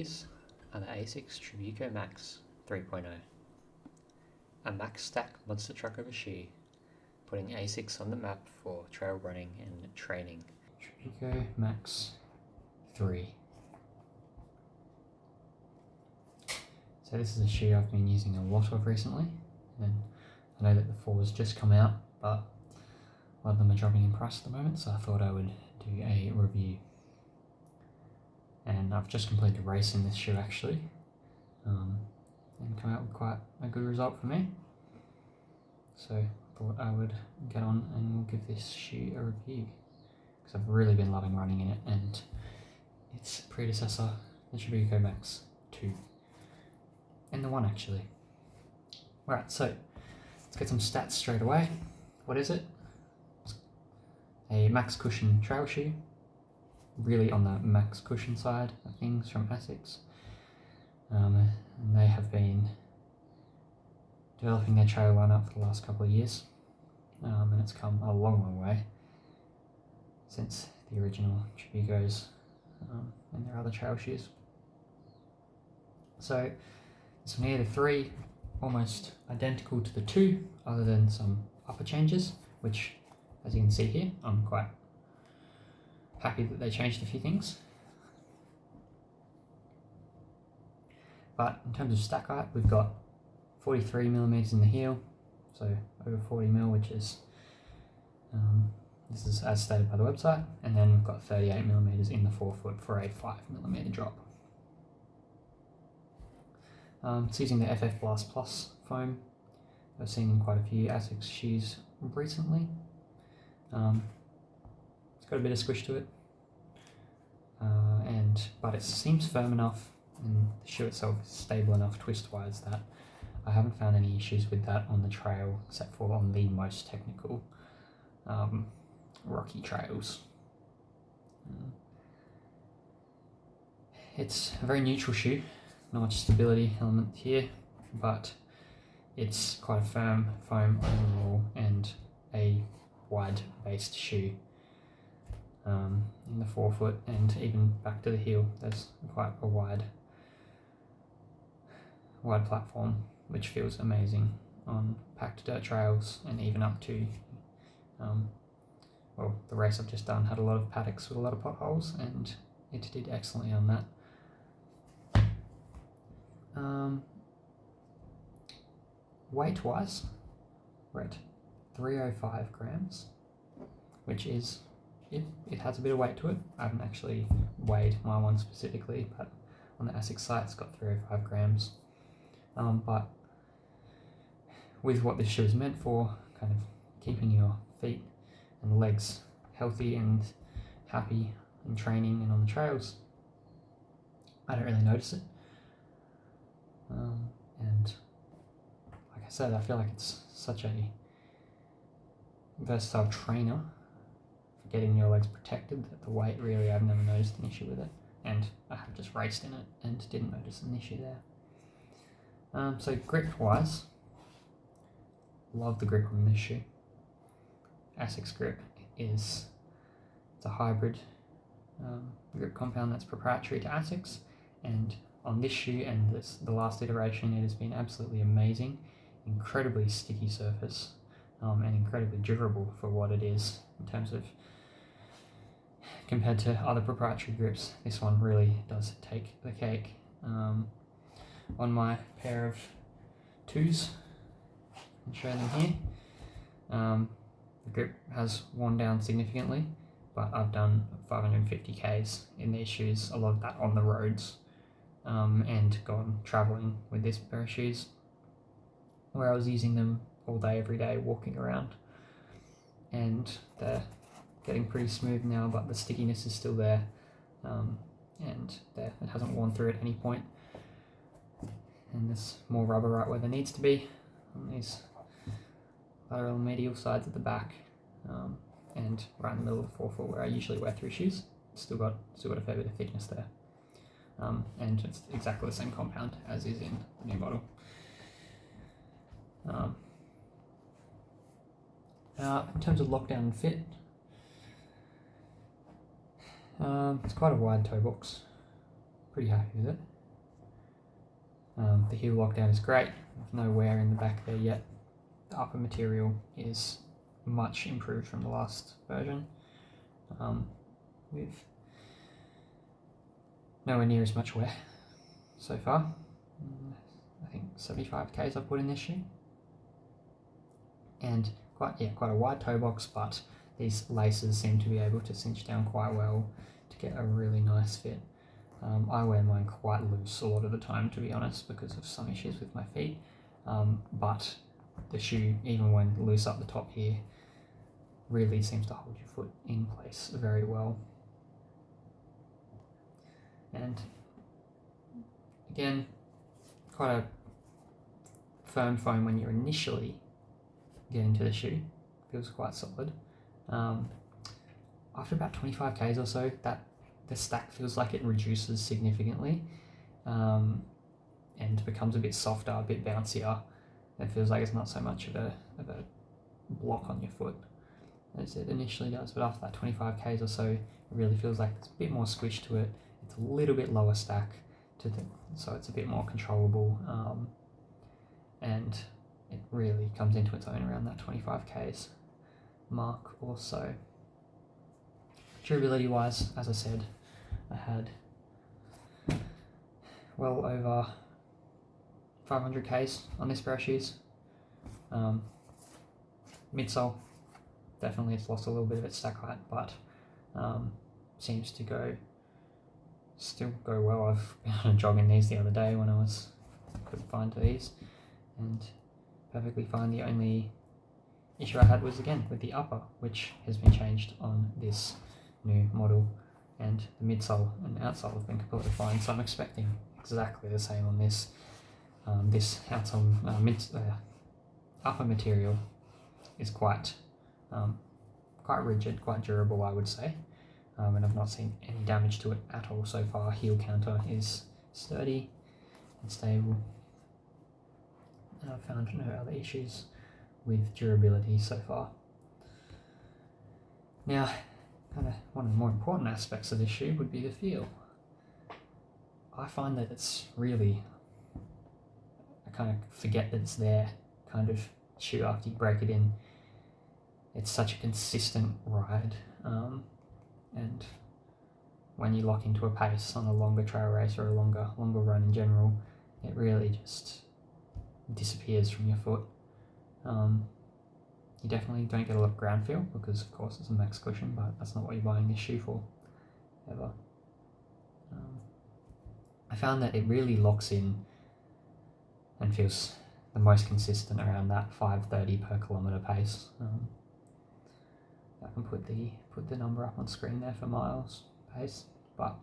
These are the ASICS Trabuco Max 3.0, a max stack monster truck of a shoe, putting ASICS on the map for trail running and training. Trabuco Max 3. So this is a shoe I've been using a lot of recently, and I know that the 4 has just come out, but a lot of them are dropping in price at the moment, so I thought I would do a review. And I've just completed a race in this shoe actually, and come out with quite a good result for me. So I thought I would get on and give this shoe a review, because I've really been loving running in it, and its predecessor, the Trabuco Max 2, and the 1 actually. Right, so let's get some stats straight away. What is it? A max cushion trail shoe, really on the max cushion side of things from ASICS. And they have been developing their trail lineup for the last couple of years, and it's come a long way since the original Trabucos and their other trail shoes. So this one here, the 3, almost identical to the 2, other than some upper changes, which, as you can see here, I'm quite happy that they changed a few things. But in terms of stack height, we've got 43mm in the heel, so over 40mm, which is, this is as stated by the website, and then we've got 38mm in the forefoot for a 5mm drop. It's using the FF Blast Plus foam. I've seen in quite a few ASICS shoes recently. It's got a bit of squish to it, but it seems firm enough, and the shoe itself is stable enough twist-wise that I haven't found any issues with that on the trail, except for on the most technical rocky trails. It's a very neutral shoe, not much stability element here, but it's quite a firm foam overall and a wide-based shoe. In the forefoot and even back to the heel, there's quite a wide platform, which feels amazing on packed dirt trails, and even up to, well, the race I've just done had a lot of paddocks with a lot of potholes, and it did excellently on that. Weight-wise, we're at 305 grams, which is, it has a bit of weight to it. I haven't actually weighed my one specifically, but on the ASICS site it's got 305 grams. But with what this shoe is meant for, kind of keeping your feet and legs healthy and happy in training and on the trails, I don't really notice it. And like I said, I feel like it's such a versatile trainer for getting your legs protected that the weight, really, I've never noticed an issue with it, and I have just raced in it and didn't notice an issue there. So grip wise, love the grip on this shoe. ASICS grip it's a hybrid grip compound that's proprietary to ASICS, and on this shoe and the last iteration, it has been absolutely amazing. Incredibly sticky surface, and incredibly durable for what it is in terms of, compared to other proprietary grips, this one really does take the cake. On my pair of 2s, I'll show them here, the grip has worn down significantly, but I've done 550 Ks in these shoes, a lot of that on the roads, and gone travelling with this pair of shoes, where I was using them all day, every day, walking around, and they're getting pretty smooth now, but the stickiness is still there, and it hasn't worn through at any point, and there's more rubber right where there needs to be on these lateral and medial sides at the back, and right in the middle of the forefoot where I usually wear through shoes. It's still got a fair bit of thickness there, and it's exactly the same compound as is in the new model. In terms of lockdown and fit, it's quite a wide toe box, pretty happy with it. The heel lockdown is great, with no wear in the back there yet. The upper material is much improved from the last version, with nowhere near as much wear so far. I think 75 Ks I've put in this shoe, and quite a wide toe box, but these laces seem to be able to cinch down quite well to get a really nice fit. I wear mine quite loose a lot of the time, to be honest, because of some issues with my feet, but the shoe, even when loose up the top here, really seems to hold your foot in place very well. And again, quite a firm foam when you initially get into the shoe. Feels quite solid. After about 25 Ks or so, the stack feels like it reduces significantly, and becomes a bit softer, a bit bouncier. It feels like it's not so much of a block on your foot as it initially does, but after that 25 Ks or so, it really feels like there's a bit more squish to it. It's a little bit lower stack so it's a bit more controllable, and it really comes into its own around that 25 Ks mark or so. Durability wise, as I said, I had well over 500 Ks on this pair of shoes. Midsole, definitely it's lost a little bit of its stack height, but seems to still go well. I've been on a jog in these the other day when I couldn't find these, and perfectly fine. The only issue I had was again with the upper, which has been changed on this new model, and the midsole and outsole have been completely fine, so I'm expecting exactly the same on this. This outsole upper material is quite rigid, quite durable, I would say, and I've not seen any damage to it at all so far. Heel counter is sturdy and stable, and I've found no other issues with durability so far. Now, kind of one of the more important aspects of this shoe would be the feel. I find that it's really, I kind of forget that it's there kind of shoe after you break it in. It's such a consistent ride, and when you lock into a pace on a longer trail race or a longer run in general, it really just disappears from your foot. You definitely don't get a lot of ground feel because, of course, it's a max cushion, but that's not what you're buying this shoe for, ever. I found that it really locks in and feels the most consistent around that 5:30 per kilometre pace. I can put the number up on screen there for miles pace, but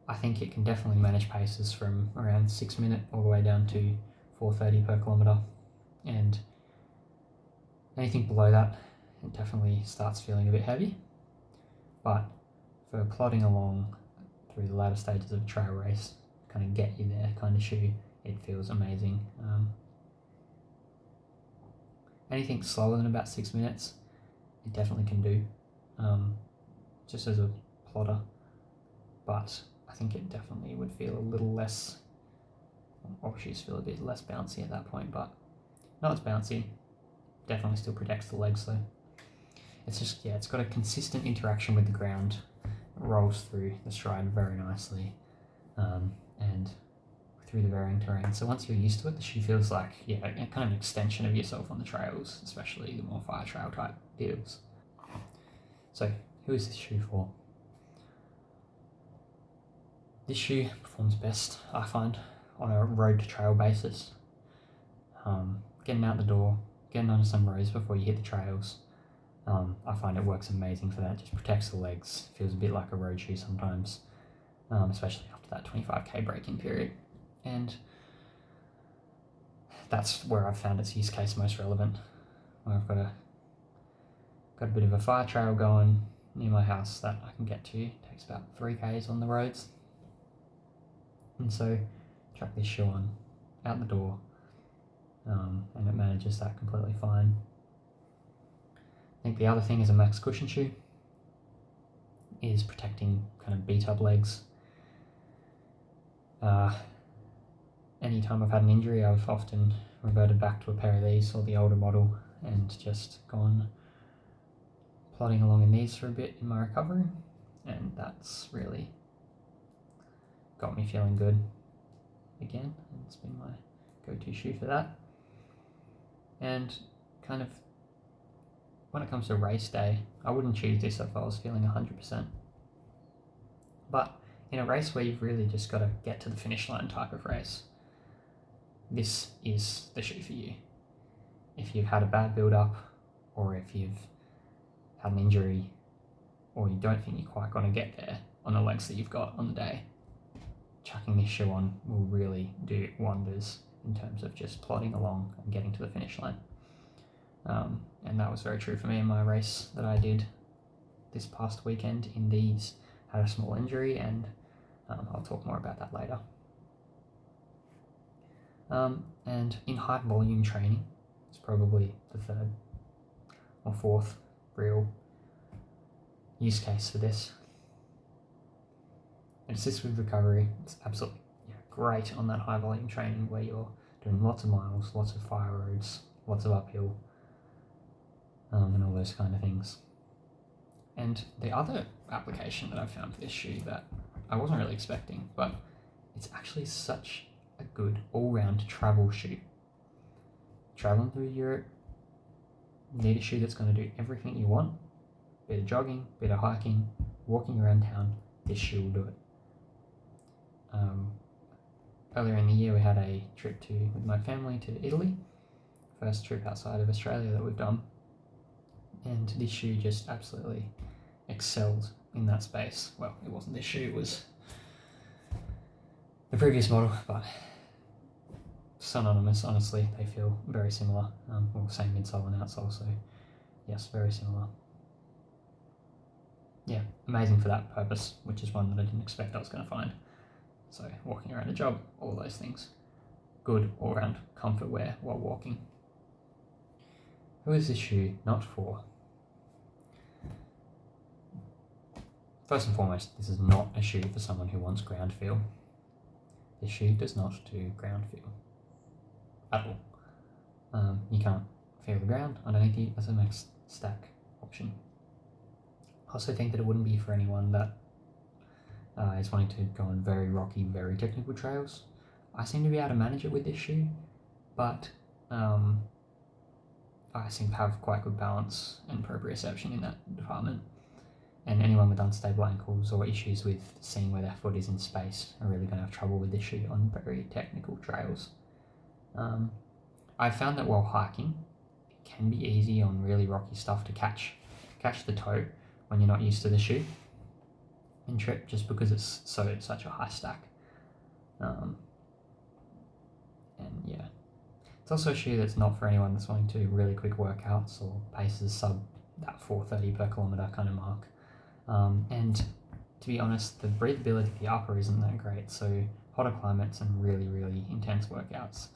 I think it can definitely manage paces from around 6 minute all the way down to 4:30 per kilometre, and anything below that, it definitely starts feeling a bit heavy. But for plodding along through the latter stages of a trail race, kind of get you there kind of shoe, it feels amazing. Anything slower than about 6 minutes, it definitely can do, just as a plodder, but I think it definitely would feel a little less, or shoes feel a bit less bouncy at that point, but not as bouncy. Definitely still protects the legs though. It's just, it's got a consistent interaction with the ground. It rolls through the stride very nicely, and through the varying terrain. So once you're used to it, the shoe feels like kind of an extension of yourself on the trails, especially the more fire trail type deals. So who is this shoe for? This shoe performs best, I find, on a road to trail basis. Getting out the door, getting onto some roads before you hit the trails, I find it works amazing for that. It just protects the legs, feels a bit like a road shoe sometimes, especially after that 25k break-in period. And that's where I've found its use case most relevant. Where I've got a bit of a fire trail going near my house that I can get to. It takes about 3k's on the roads. And so chuck this shoe on, out the door, and it manages that completely fine. I think the other thing as a max cushion shoe is protecting kind of beat up legs. Anytime I've had an injury, I've often reverted back to a pair of these or the older model and just gone plodding along in these for a bit in my recovery, and that's really got me feeling good again. It's been my go-to shoe for that. And kind of when it comes to race day, I wouldn't choose this if I was feeling 100%. But in a race where you've really just got to get to the finish line type of race, this is the shoe for you. If you've had a bad build-up, or if you've had an injury, or you don't think you're quite going to get there on the legs that you've got on the day, chucking this shoe on will really do wonders in terms of just plodding along and getting to the finish line. And that was very true for me in my race that I did this past weekend in these. Had a small injury, and I'll talk more about that later. And in high volume training, it's probably the third or fourth real use case for this. It assists with recovery. It's absolutely great on that high volume training where you're doing lots of miles, lots of fire roads, lots of uphill, and all those kind of things. And the other application that I found for this shoe that I wasn't really expecting, but it's actually such a good all-round travel shoe. Traveling through Europe, you need a shoe that's going to do everything you want. Bit of jogging, bit of hiking, walking around town, this shoe will do it. Earlier in the year we had a trip with my family to Italy. First trip outside of Australia that we've done. And this shoe just absolutely excelled in that space. Well, it wasn't this shoe, it was the previous model, but synonymous, honestly. They feel very similar. Same midsole and outsole, so yes, very similar. Yeah, amazing for that purpose, which is one that I didn't expect I was going to find. So walking around a job, all those things. Good all-round comfort wear while walking. Who is this shoe not for? First and foremost, this is not a shoe for someone who wants ground feel. This shoe does not do ground feel at all. You can't feel the ground underneath you as a max stack option. I also think that it wouldn't be for anyone that is wanting to go on very rocky, very technical trails. I seem to be able to manage it with this shoe, but I seem to have quite good balance and proprioception in that department. And anyone with unstable ankles or issues with seeing where their foot is in space are really going to have trouble with this shoe on very technical trails. I've found that while hiking, it can be easy on really rocky stuff to catch the toe when you're not used to the shoe and trip, just because it's such a high stack. And yeah, it's also a shoe that's not for anyone that's wanting to do really quick workouts or paces sub that 4:30 per kilometre kind of mark. And to be honest, the breathability of the upper isn't that great, so hotter climates and really, really intense workouts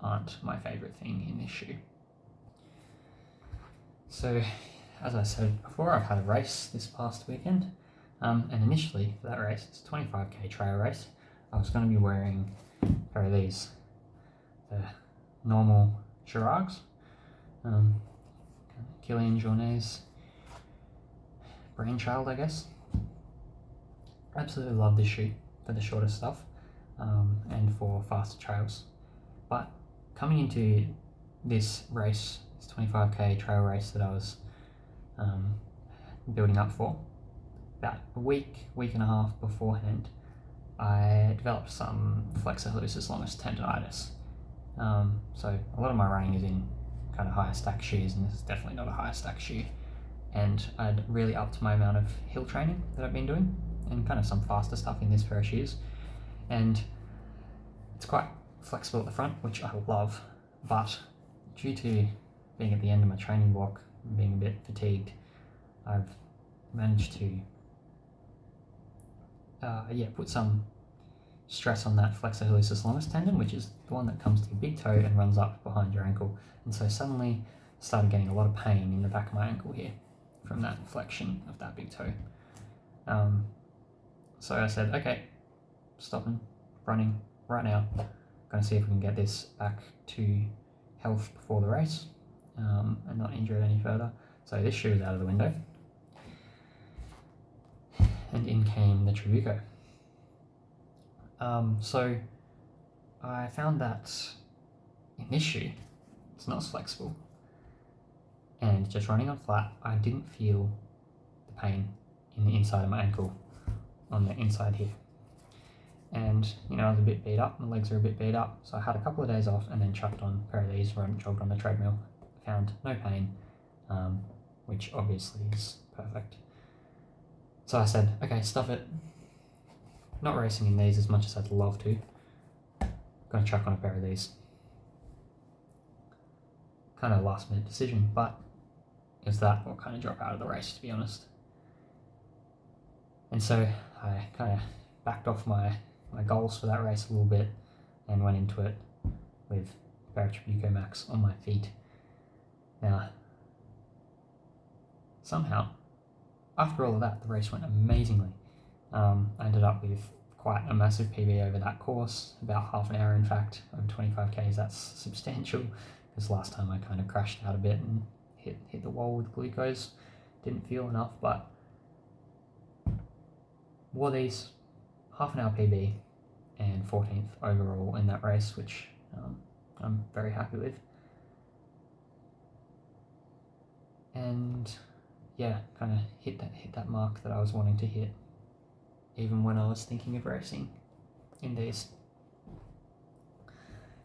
aren't my favourite thing in this shoe. So, as I said before, I've had a race this past weekend, and initially for that race, it's a 25k trail race, I was going to be wearing a pair of these, the normal Chirags, Kilian Jornet's brainchild, I guess. Absolutely love this shoe for the shorter stuff and for faster trails. But coming into this race, this 25k trail race that I was building up for, about a week and a half beforehand, I developed some flexor hallucis longus tendonitis. So a lot of my running is in kind of higher stack shoes, and this is definitely not a higher stack shoe. And I'd really upped my amount of hill training that I've been doing, and kind of some faster stuff in this pair of shoes. And it's quite flexible at the front, which I love, but due to being at the end of my training block, being a bit fatigued, I've managed to put some stress on that flexor hallucis longus tendon, which is the one that comes to your big toe and runs up behind your ankle. And so suddenly I started getting a lot of pain in the back of my ankle here from that flexion of that big toe. So I said, okay, stopping, running right now. Going to see if we can get this back to health before the race and not injure it any further. So this shoe is out of the window, and in came the Trabuco. So I found that in this shoe, it's not as flexible, and just running on flat, I didn't feel the pain in the inside of my ankle on the inside here. And I was a bit beat up, my legs are a bit beat up, so I had a couple of days off and then chucked on a pair of these, jogged on the treadmill, found no pain, which obviously is perfect. So I said, okay, stuff it, not racing in these as much as I'd love to, gonna chuck on a pair of these. Kind of last minute decision, but it was that or kind of drop out of the race, to be honest. And so I kind of backed off my goals for that race a little bit and went into it with a pair of Trabuco Max on my feet. Now, somehow, after all of that, the race went amazingly. I ended up with quite a massive PB over that course, about half an hour in fact, over 25k's. That's substantial, because last time I kind of crashed out a bit and hit the wall with glucose. Didn't feel enough, but wore these, half an hour PB and 14th overall in that race, which I'm very happy with. And yeah, kind of hit that mark that I was wanting to hit, even when I was thinking of racing in these.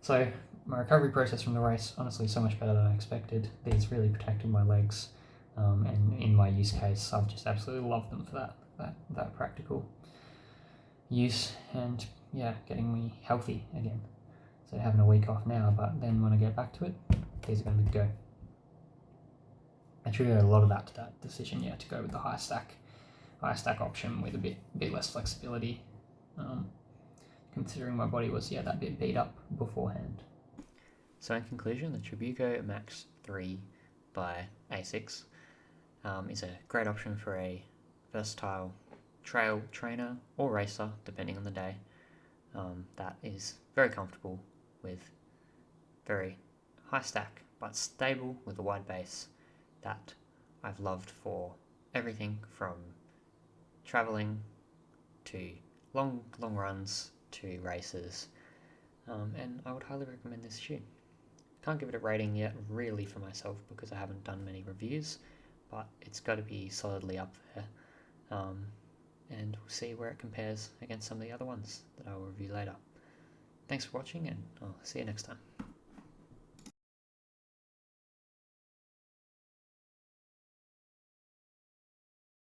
So my recovery process from the race, honestly, so much better than I expected. These really protected my legs, and in my use case, I've just absolutely loved them for that practical use, and yeah, getting me healthy again. So having a week off now, but then when I get back to it, these are going to be the go. I attribute a lot of that to that decision, to go with the high stack option with a bit less flexibility, considering my body was that bit beat up beforehand. So in conclusion, the Trabuco Max 3 by ASICS is a great option for a versatile trail trainer or racer, depending on the day, that is very comfortable with very high stack but stable with a wide base, that I've loved for everything from travelling to long runs to races, and I would highly recommend this shoe. Can't give it a rating yet really for myself because I haven't done many reviews, but it's got to be solidly up there, and we'll see where it compares against some of the other ones that I'll review later. Thanks for watching, and I'll see you next time.